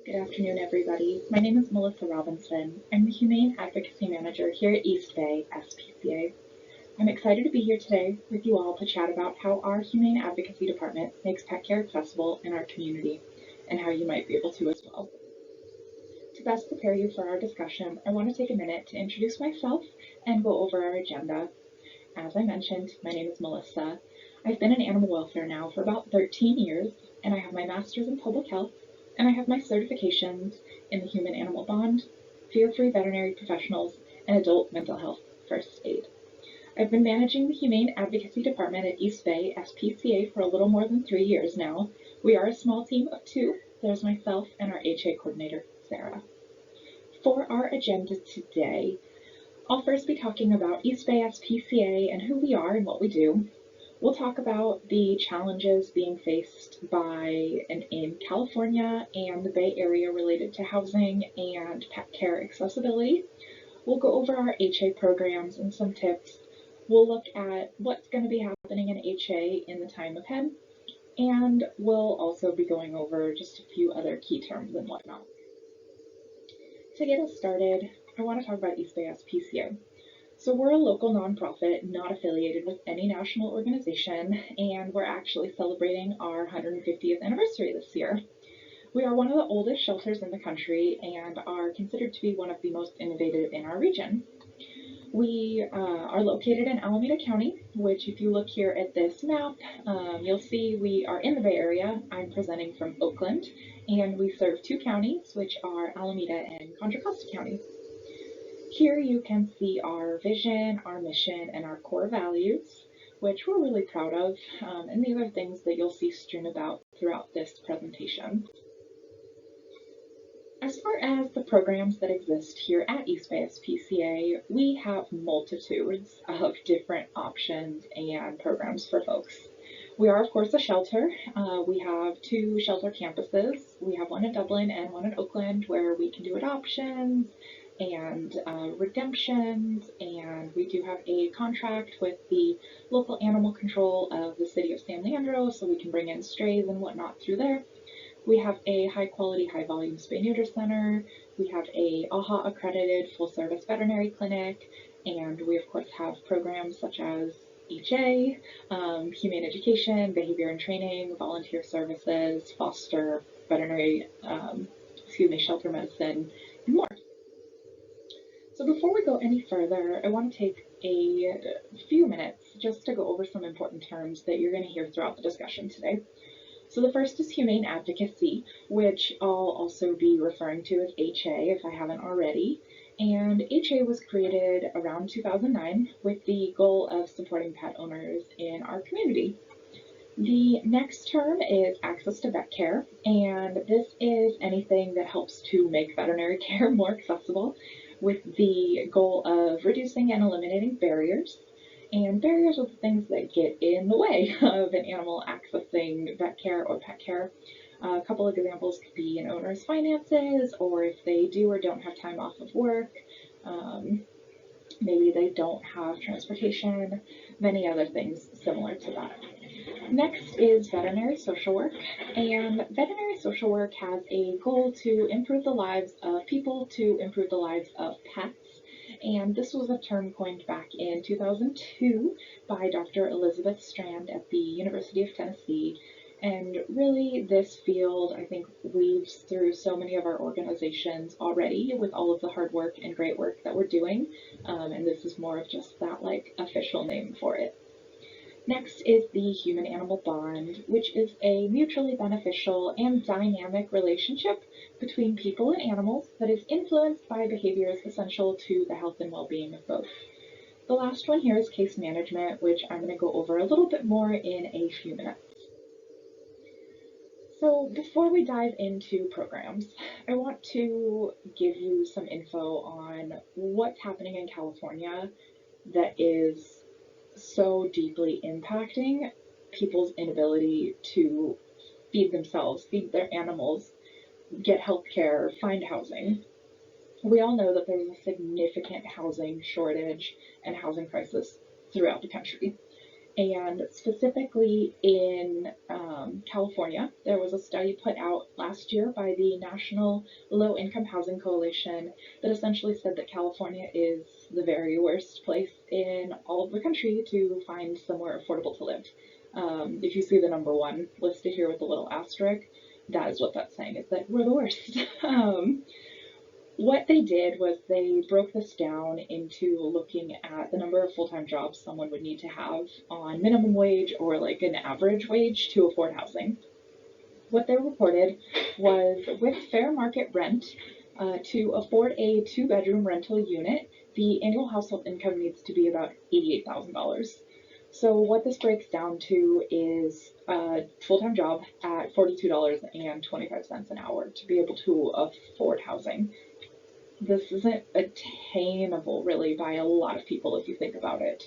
Good afternoon, everybody. My name is Melissa Robinson. I'm the Humane Advocacy Manager here at East Bay SPCA. I'm excited to be here today with you all to chat about how our Humane Advocacy Department makes pet care accessible in our community and how you might be able to as well. To best prepare you for our discussion, I want to take a minute to introduce myself and go over our agenda. As I mentioned, my name is Melissa. I've been in animal welfare now for about 13 years, and I have my master's in public health, and I have my certifications in the human animal bond, fear-free veterinary professionals, and adult mental health first aid. I've been managing the Humane Advocacy Department at East Bay SPCA for a little more than 3 years now. We are a small team of 2. There's myself and our HA coordinator, Sarah. For our agenda today, I'll first be talking about East Bay SPCA and who we are and what we do. We'll talk about the challenges being faced in California and the Bay Area related to housing and pet care accessibility. We'll go over our HA programs and some tips. We'll look at what's going to be happening in HA in the time ahead, and we'll also be going over just a few other key terms and whatnot. To get us started, I want to talk about East Bay SPCA. So we're a local nonprofit, not affiliated with any national organization, and we're actually celebrating our 150th anniversary this year. We are one of the oldest shelters in the country and are considered to be one of the most innovative in our region. We are located in Alameda County, which if you look here at this map, you'll see we are in the Bay Area. I'm presenting from Oakland, and we serve 2 counties, which are Alameda and Contra Costa counties. Here you can see our vision, our mission, and our core values, which we're really proud of, and these are things that you'll see strewn about throughout this presentation. As far as the programs that exist here at East Bay SPCA, we have multitudes of different options and programs for folks. We are, of course, a shelter. We have 2 shelter campuses. We have one in Dublin and one in Oakland where we can do adoptions and redemptions, and we do have a contract with the local animal control of the city of San Leandro, so we can bring in strays and whatnot through there. We have a high quality, high volume spay neuter center. We have a AHA accredited full service veterinary clinic, and we of course have programs such as HA, humane education, behavior and training, volunteer services, foster, veterinary, shelter medicine, and more. So before we go any further, I want to take a few minutes just to go over some important terms that you're going to hear throughout the discussion today. So the first is humane advocacy, which I'll also be referring to as HA if I haven't already. And HA was created around 2009 with the goal of supporting pet owners in our community. The next term is access to vet care, and this is anything that helps to make veterinary care more accessible with the goal of reducing and eliminating barriers. And barriers are the things that get in the way of an animal accessing vet care or pet care. A couple of examples could be an owner's finances, or if they do or don't have time off of work, maybe they don't have transportation, many other things similar to that. Next is veterinary social work, and veterinary social work has a goal to improve the lives of people, to improve the lives of pets, and this was a term coined back in 2002 by Dr. Elizabeth Strand at the University of Tennessee. And really, this field, I think, weaves through so many of our organizations already with all of the hard work and great work that we're doing, and this is more of just that official name for it. Next is the human-animal bond, which is a mutually beneficial and dynamic relationship between people and animals that is influenced by behaviors essential to the health and well-being of both. The last one here is case management, which I'm going to go over a little bit more in a few minutes. So before we dive into programs, I want to give you some info on what's happening in California that is so deeply impacting people's inability to feed themselves, feed their animals, get health care, find housing. We all know that there's a significant housing shortage and housing crisis throughout the country. And specifically in California, there was a study put out last year by the National Low Income Housing Coalition that essentially said that California is the very worst place in all of the country to find somewhere affordable to live. If you see the number one listed here with the little asterisk, that is what that's saying, is that we're the worst. What they did was they broke this down into looking at the number of full-time jobs someone would need to have on minimum wage or like an average wage to afford housing. What they reported was with fair market rent, to afford a two-bedroom rental unit, the annual household income needs to be about $88,000. So what this breaks down to is a full-time job at $42.25 an hour to be able to afford housing. This isn't attainable really by a lot of people if you think about it.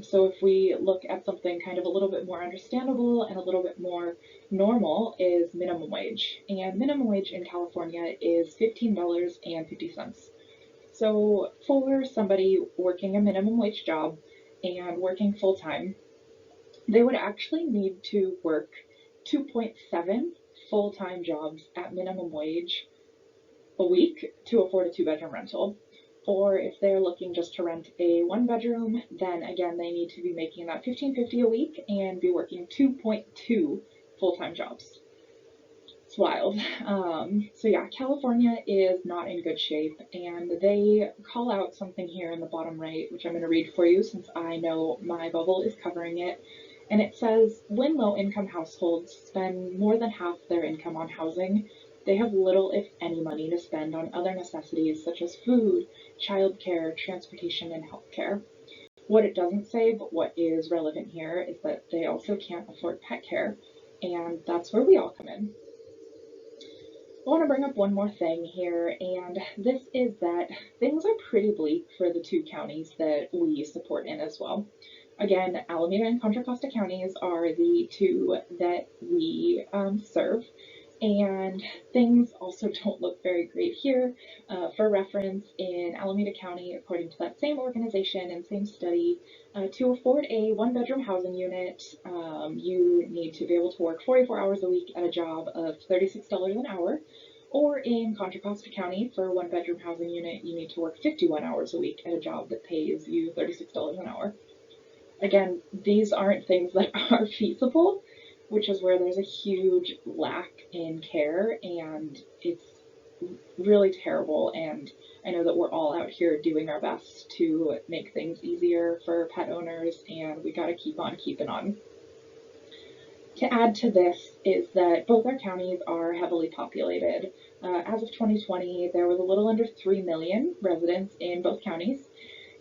So if we look at something kind of a little bit more understandable and a little bit more normal is minimum wage. And minimum wage in California is $15.50. So for somebody working a minimum wage job and working full time, they would actually need to work 2.7 full-time jobs at minimum wage a week to afford a two-bedroom rental. Or if they're looking just to rent a one-bedroom, then again they need to be making that $15.50 a week and be working 2.2 full-time jobs. It's wild. So yeah, California is not in good shape, and they call out something here in the bottom right, which I'm going to read for you since I know my bubble is covering it. And it says, when low-income households spend more than half their income on housing, they have little, if any, money to spend on other necessities such as food, childcare, transportation, and healthcare. What it doesn't say, but what is relevant here, is that they also can't afford pet care, and that's where we all come in. I want to bring up one more thing here, and this is that things are pretty bleak for the two counties that we support in as well. Again, Alameda and Contra Costa counties are the two that we serve, and things also don't look very great here. For reference, in Alameda County, according to that same organization and same study, to afford a one-bedroom housing unit, you need to be able to work 44 hours a week at a job of $36 an hour. Or in Contra Costa County, for a one-bedroom housing unit, you need to work 51 hours a week at a job that pays you $36 an hour. Again, these aren't things that are feasible, which is where there's a huge lack in care, and it's really terrible. And I know that we're all out here doing our best to make things easier for pet owners, and we gotta keep on keeping on. To add to this is that both our counties are heavily populated. As of 2020, there was a little under 3 million residents in both counties,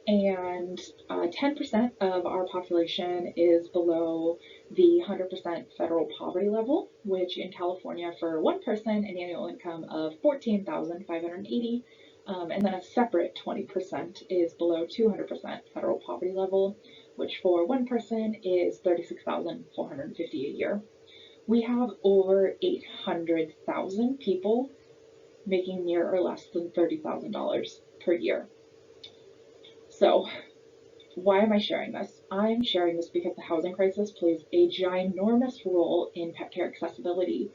and 10% of our population is below the 100% federal poverty level, which in California for one person an annual income of $14,580, and then a separate 20% is below 200% federal poverty level, which for one person is $36,450 a year. We have over 800,000 people making near or less than $30,000 per year. So, why am I sharing this? I'm sharing this because the housing crisis plays a ginormous role in pet care accessibility.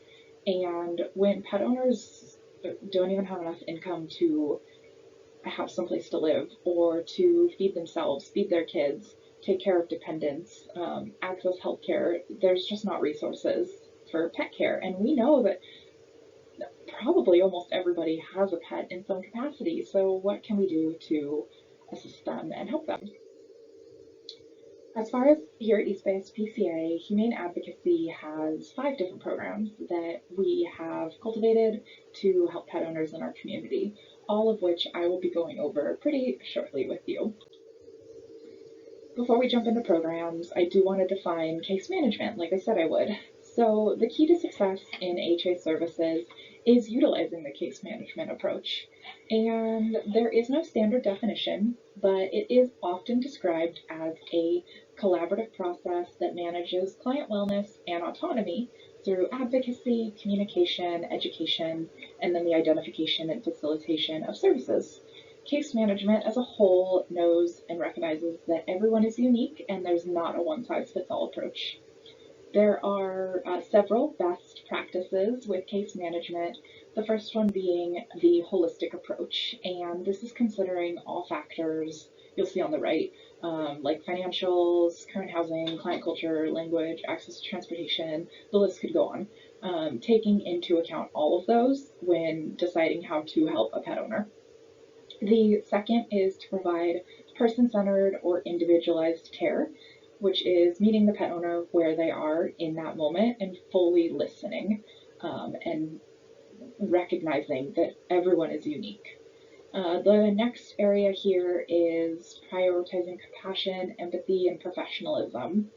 And when pet owners don't even have enough income to have someplace to live or to feed themselves, feed their kids, take care of dependents, access healthcare, there's just not resources for pet care. And we know that probably almost everybody has a pet in some capacity. So what can we do to assist them and help them? As far as here at East Bay SPCA, Humane Advocacy has 5 different programs that we have cultivated to help pet owners in our community, all of which I will be going over pretty shortly with you. Before we jump into programs, I do want to define case management, like I said I would. So the key to success in HA services is utilizing the case management approach. And there is no standard definition, but it is often described as a collaborative process that manages client wellness and autonomy through advocacy, communication, education, and then the identification and facilitation of services. Case management as a whole knows and recognizes that everyone is unique and there's not a one-size-fits-all approach. There are several best practices with case management, the first one being the holistic approach, and this is considering all factors you'll see on the right, like financials, current housing, client culture, language, access to transportation, the list could go on, taking into account all of those when deciding how to help a pet owner. The second is to provide person-centered or individualized care, which is meeting the pet owner where they are in that moment and fully listening, and recognizing that everyone is unique. The next area here is prioritizing compassion, empathy, and professionalism.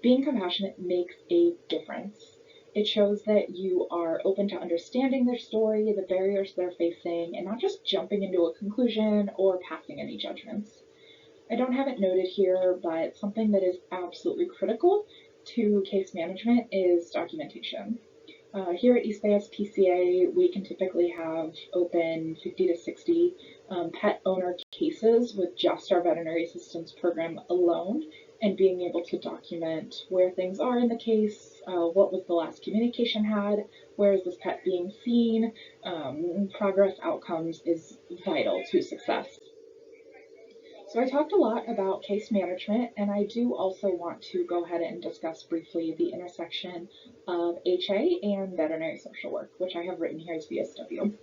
Being compassionate makes a difference. It shows that you are open to understanding their story, the barriers they're facing, and not just jumping into a conclusion or passing any judgments. I don't have it noted here, but something that is absolutely critical to case management is documentation. Here at East Bay SPCA, we can typically have open 50 to 60 pet owner cases with just our veterinary assistance program alone, and being able to document where things are in the case, what was the last communication had, where is this pet being seen, progress outcomes is vital to success. So I talked a lot about case management, and I do also want to go ahead and discuss briefly the intersection of HA and veterinary social work, which I have written here as VSW.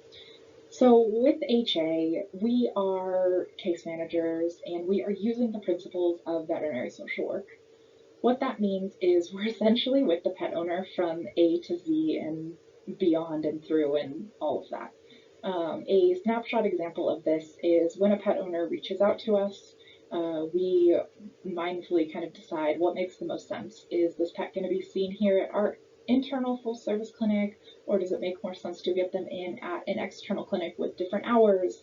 So with HA, we are case managers and we are using the principles of veterinary social work. What that means is we're essentially with the pet owner from A to Z and beyond and through and all of that. A snapshot example of this is when a pet owner reaches out to us, we mindfully kind of decide what makes the most sense. Is this pet going to be seen here at our internal full service clinic, or does it make more sense to get them in at an external clinic with different hours,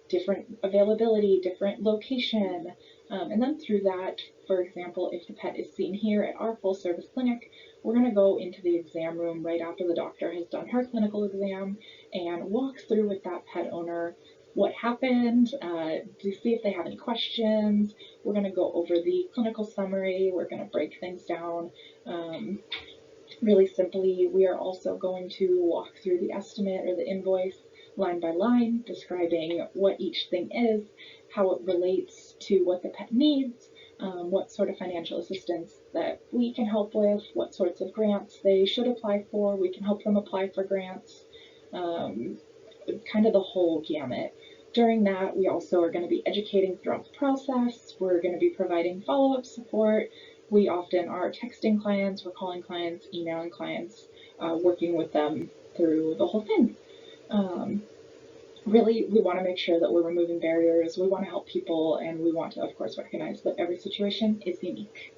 different availability, different location? And then through that, for example, if the pet is seen here at our full service clinic, we're going to go into the exam room right after the doctor has done her clinical exam and walk through with that pet owner what happened, to see if they have any questions. We're going to go over the clinical summary. We're going to break things down. Really simply, we are also going to walk through the estimate or the invoice line by line, describing what each thing is, how it relates to what the pet needs, what sort of financial assistance that we can help with, what sorts of grants they should apply for. We can help them apply for grants, kind of the whole gamut. During that, we also are going to be educating throughout the process. We're going to be providing follow-up support. We often are texting clients, we're calling clients, emailing clients, working with them through the whole thing. Really, we want to make sure that we're removing barriers, we want to help people, and we want to, of course, recognize that every situation is unique.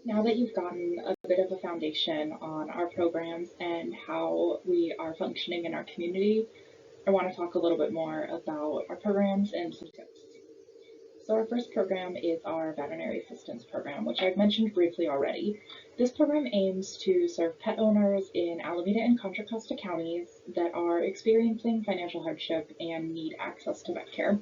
Now that you've gotten a bit of a foundation on our programs and how we are functioning in our community, I want to talk a little bit more about our programs and some tips. So our first program is our veterinary assistance program, which I've mentioned briefly already. This program aims to serve pet owners in Alameda and Contra Costa counties that are experiencing financial hardship and need access to vet care.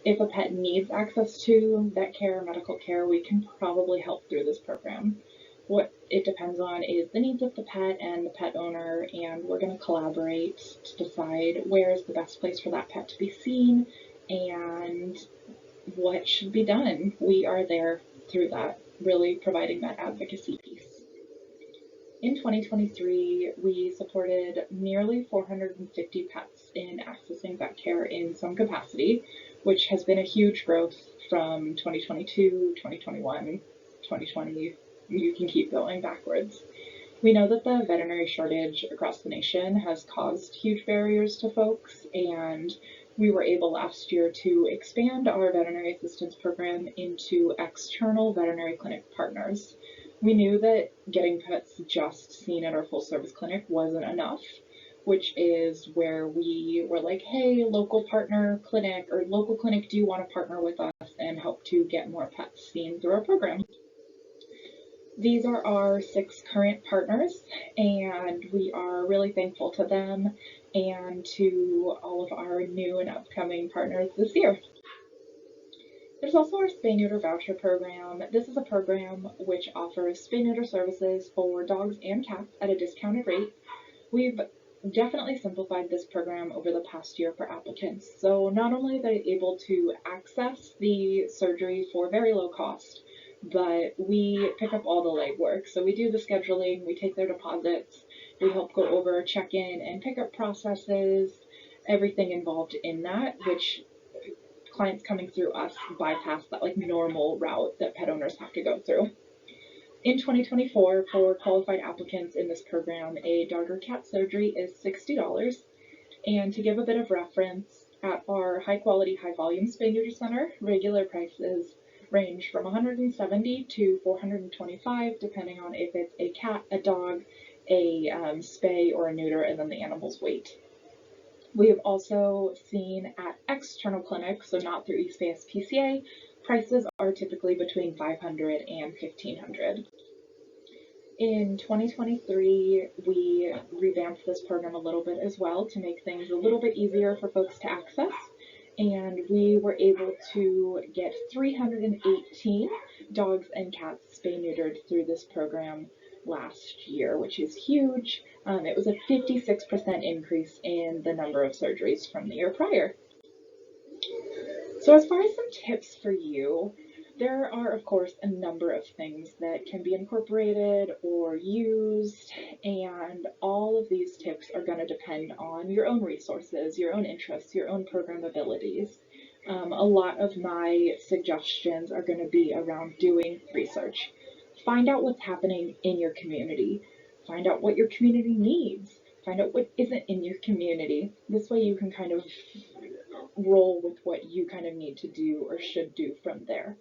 If a pet needs access to vet care, medical care, we can probably help through this program. What it depends on is the needs of the pet and the pet owner, and we're going to collaborate to decide where is the best place for that pet to be seen and what should be done. We are there through that, really providing that advocacy piece. In 2023, we supported nearly 450 pets in accessing vet care in some capacity, which has been a huge growth from 2022, 2021, 2020. You can keep going backwards. We know that the veterinary shortage across the nation has caused huge barriers to folks, and we were able last year to expand our veterinary assistance program into external veterinary clinic partners. We knew that getting pets just seen at our full service clinic wasn't enough, which is where we were like, hey, local partner clinic or local clinic, do you want to partner with us and help to get more pets seen through our program? These are our 6 current partners, and we are really thankful to them and to all of our new and upcoming partners this year. There's also our Spay Neuter Voucher Program. This is a program which offers spay neuter services for dogs and cats at a discounted rate. We've definitely simplified this program over the past year for applicants. So not only are they able to access the surgery for very low cost, but we pick up all the legwork. So we do the scheduling, we take their deposits, we help go over check-in and pickup processes, everything involved in that, which clients coming through us bypass that like normal route that pet owners have to go through. In 2024, for qualified applicants in this program, a dog or cat surgery is $60. And to give a bit of reference, at our high quality, high volume spay neuter center, regular prices range from $170 to $425, depending on if it's a cat, a dog, a spay, or a neuter, and then the animal's weight. We have also seen at external clinics, so not through East Bay SPCA, prices are typically between $500 and $1,500. In 2023, we revamped this program a little bit as well to make things a little bit easier for folks to access, and we were able to get 318 dogs and cats spay neutered through this program last year, which is huge. It was a 56% increase in the number of surgeries from the year prior. So as far as some tips for you, there are, of course, a number of things that can be incorporated or used, and all of these tips are going to depend on your own resources, your own interests, your own program abilities. A lot of my suggestions are going to be around doing research. Find out what's happening in your community. Find out what your community needs. Find out what isn't in your community. This way you can kind of roll with what you kind of need to do or should do from there.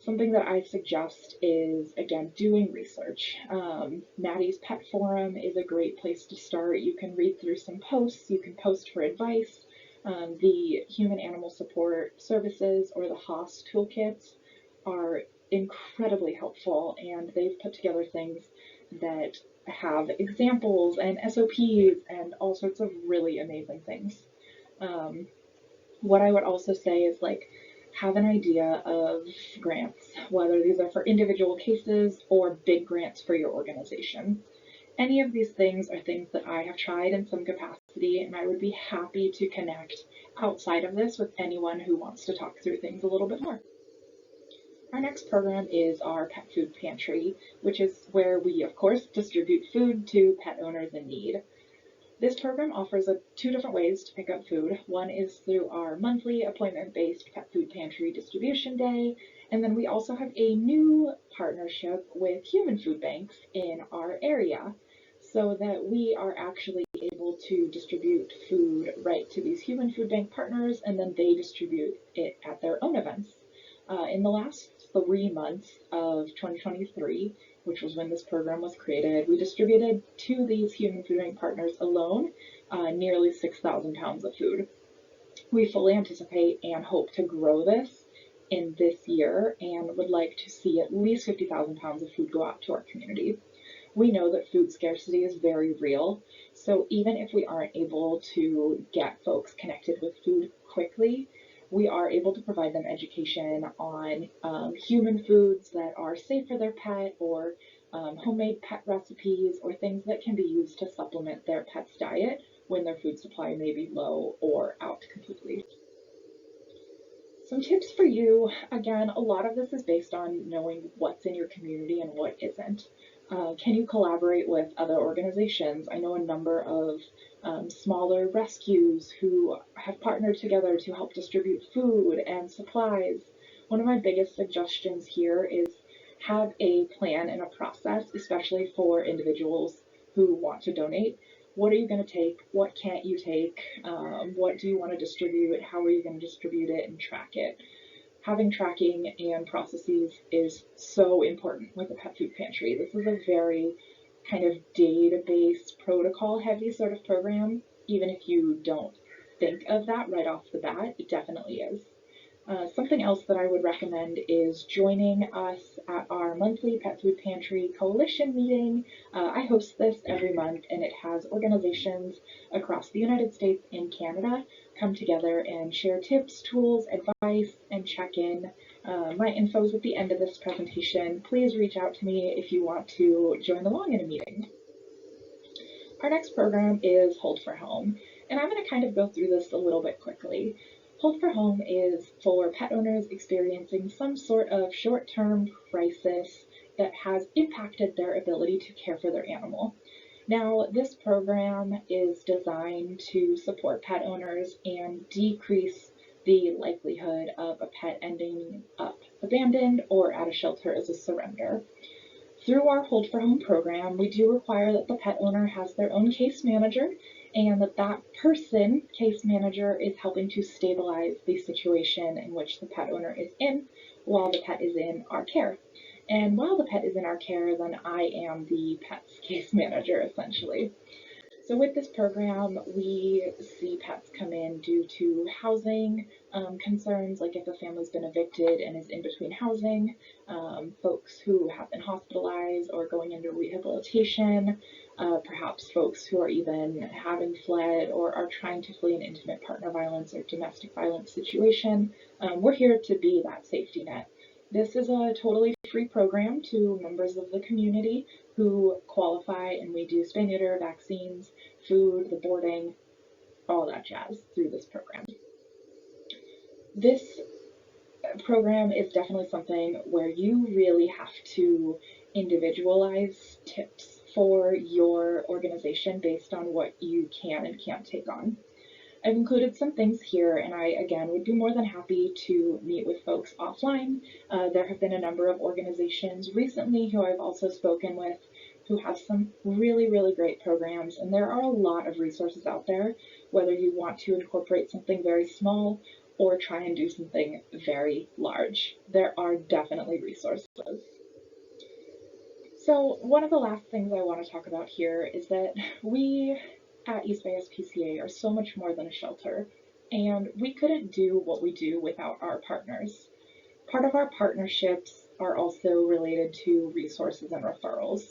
Something that I suggest is, again, doing research. Maddie's Pet Forum is a great place to start. You can read through some posts, you can post for advice. The Human Animal Support Services or the HOS toolkits are incredibly helpful, and they've put together things that have examples and SOPs and all sorts of really amazing things. What I would also say is like, have an idea of grants, whether these are for individual cases or big grants for your organization. Any of these things are things that I have tried in some capacity, and I would be happy to connect outside of this with anyone who wants to talk through things a little bit more. Our next program is our Pet Food Pantry, which is where we, of course, distribute food to pet owners in need. This program offers 2 different ways to pick up food. One is through our monthly appointment-based Pet Food Pantry distribution day, and then we also have a new partnership with human food banks in our area, so that we are actually able to distribute food right to these human food bank partners, and then they distribute it at their own events. In the last 3 months of 2023, which was when this program was created, we distributed to these human food bank partners alone nearly 6,000 pounds of food. We fully anticipate and hope to grow this in this year and would like to see at least 50,000 pounds of food go out to our community. We know that food scarcity is very real, so even if we aren't able to get folks connected with food quickly, we are able to provide them education on human foods that are safe for their pet, or homemade pet recipes, or things that can be used to supplement their pet's diet when their food supply may be low or out completely. Some tips for you, again, a lot of this is based on knowing what's in your community and what isn't. Can you collaborate with other organizations? I know a number of smaller rescues who have partnered together to help distribute food and supplies. One of my biggest suggestions here is have a plan and a process, especially for individuals who want to donate. What are you going to take? What can't you take? What do you want to distribute? How are you going to distribute it and track it? Having tracking and processes is so important with a pet food pantry. This is a very kind of database protocol heavy sort of program. Even if you don't think of that right off the bat, it definitely is. Something else that I would recommend is joining us at our monthly Pet Food Pantry Coalition meeting. I host this every month, and it has organizations across the United States and Canada come together and share tips, tools, advice, and check in. My info is at the end of this presentation. Please reach out to me if you want to join along in a meeting. Our next program is Hold for Home, and I'm going to kind of go through this a little bit quickly. Hold for Home is for pet owners experiencing some sort of short-term crisis that has impacted their ability to care for their animal. Now, this program is designed to support pet owners and decrease the likelihood of a pet ending up abandoned or at a shelter as a surrender. Through our Hold for Home program, we do require that the pet owner has their own case manager and that case manager, is helping to stabilize the situation in which the pet owner is in while the pet is in our care. And while the pet is in our care, then I am the pet's case manager, essentially. So with this program, we see pets come in due to housing concerns, like if a family's been evicted and is in between housing, folks who have been hospitalized or going into rehabilitation, perhaps folks who are even having fled or are trying to flee an intimate partner violence or domestic violence situation. We're here to be that safety net. This is a totally free program to members of the community who qualify, and we do spay neuter, vaccines, food, the boarding, all that jazz through this program. This program is definitely something where you really have to individualize tips for your organization based on what you can and can't take on. I've included some things here, and I, again, would be more than happy to meet with folks offline. There have been a number of organizations recently who I've also spoken with who have some really, really great programs, and there are a lot of resources out there, whether you want to incorporate something very small or try and do something very large. There are definitely resources. So one of the last things I want to talk about here is that we at East Bay SPCA are so much more than a shelter, and we couldn't do what we do without our partners. Part of our partnerships are also related to resources and referrals.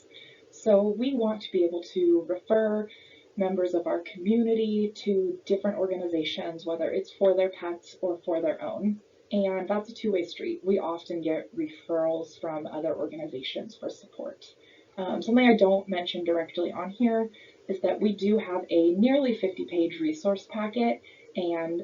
So we want to be able to refer members of our community to different organizations, whether it's for their pets or for their own. And that's a two-way street. We often get referrals from other organizations for support. Something I don't mention directly on here is that we do have a nearly 50-page resource packet, and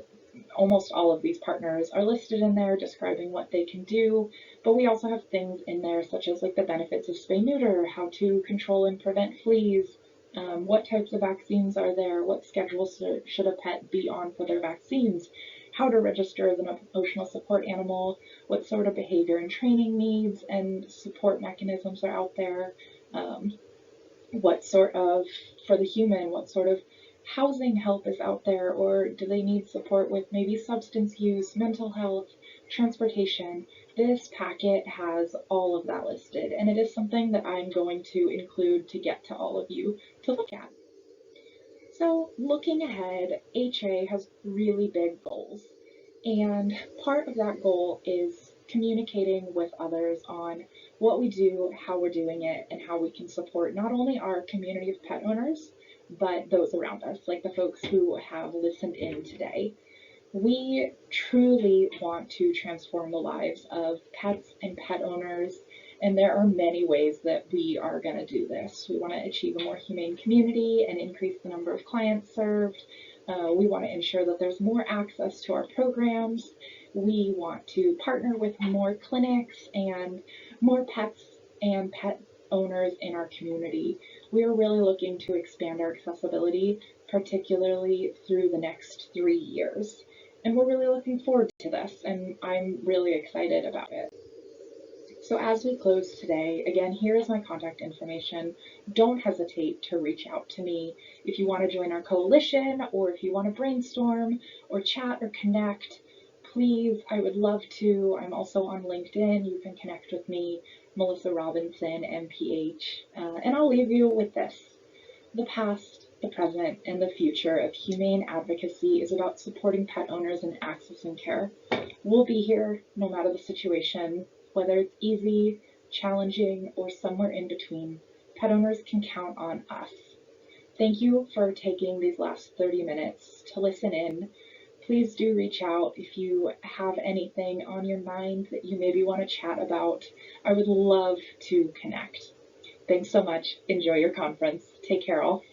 almost all of these partners are listed in there describing what they can do, but we also have things in there such as like the benefits of spay neuter, how to control and prevent fleas, what types of vaccines are there, what schedules should a pet be on for their vaccines, how to register as an emotional support animal, what sort of behavior and training needs and support mechanisms are out there, what sort of, for the human, what sort of housing help is out there, or do they need support with maybe substance use, mental health, transportation. This packet has all of that listed, and it is something that I'm going to include to get to all of you to look at. So looking ahead, HA has really big goals, and part of that goal is communicating with others on what we do, how we're doing it, and how we can support not only our community of pet owners, but those around us, like the folks who have listened in today. We truly want to transform the lives of pets and pet owners, and there are many ways that we are going to do this. We want to achieve a more humane community and increase the number of clients served. We want to ensure that there's more access to our programs. We want to partner with more clinics and more pets and pet owners in our community. We are really looking to expand our accessibility, particularly through the next 3 years. And we're really looking forward to this, and I'm really excited about it. So as we close today, again, here is my contact information. Don't hesitate to reach out to me if you want to join our coalition, or if you want to brainstorm or chat or connect. Please, I would love to. I'm also on LinkedIn. You can connect with me, Melissa Robinson, MPH. And I'll leave you with this. The past The present and the future of humane advocacy is about supporting pet owners in accessing care. We'll be here no matter the situation, whether it's easy, challenging, or somewhere in between. Pet owners can count on us. Thank you for taking these last 30 minutes to listen in. Please do reach out if you have anything on your mind that you maybe want to chat about. I would love to connect. Thanks so much. Enjoy your conference. Take care, all.